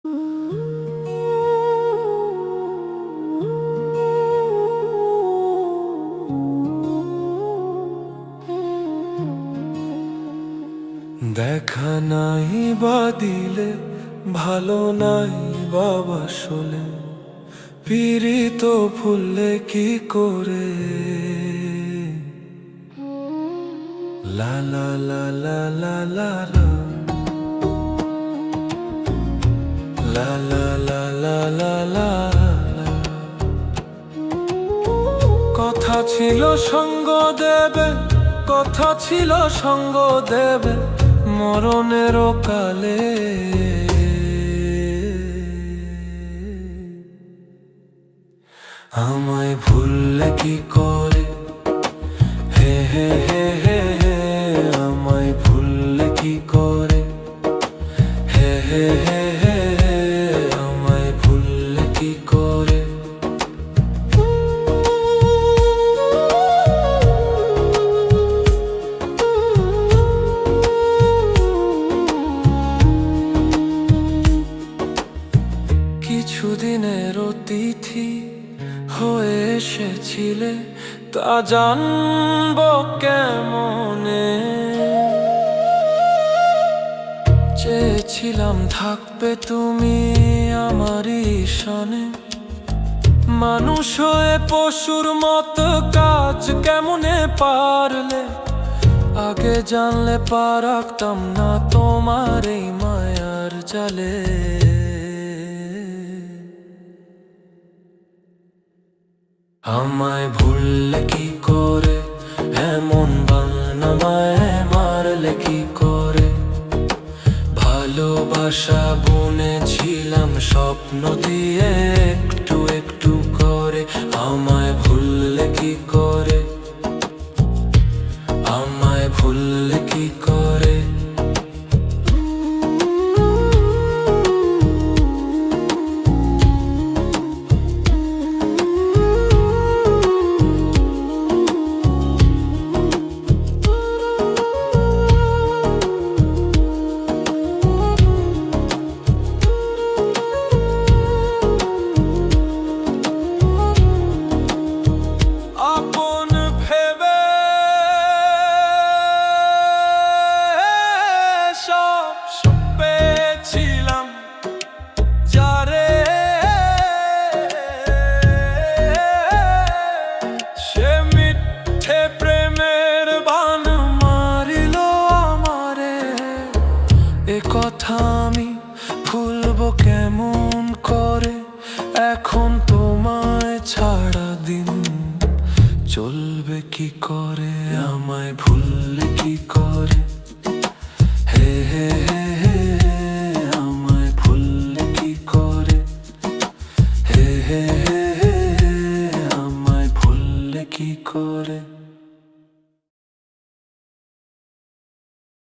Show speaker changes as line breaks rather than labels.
দেখা নাই বা দিলে, ভালো নাই বাবা শোলে, পীড়িত ভুললে কি করে? লা লা লা লা লা লা লা লা লা লা লা লা লা লা। কথা ছিল সঙ্গ দেবে, কথা ছিল সঙ্গ দেবে মরণের কালে। আমায় ভুললে কি করে? হে হে হে হে হে, আমায় ভুললে কি করে? হে হে হে হে হে, আমায় ভুললে কি করে? কিছুদিনের অতিথি হয়ে এসেছিলে, তা জানবো কেমনে? চেয়েছিলাম থাকবে তুমি আমারই সনে, মানুষ হয়ে পশুর মতো কাজ কেমনে পারলে? আগে জানলে পারতাম না তোমার এই মায়ার জালে। আমায় ভুললে কি করে? এমন বানামায় মারলে কি করে? ভালোবাসা বুনেছিলাম স্বপ্ন দিয়ে একটু একটু করে। আমায় ভুললে কি করে? আমায় ভুললে কি করে? এ কথা আমি ভুলবো কেমন করে? এখন তোমায় ছাড়া দিন চলবে কি করে? আমায় ভুললে কি করে? হে হে হে হে হে, আমায় ভুললে কি করে? হে হে হে হে হে, আমায় ভুললে কি করে?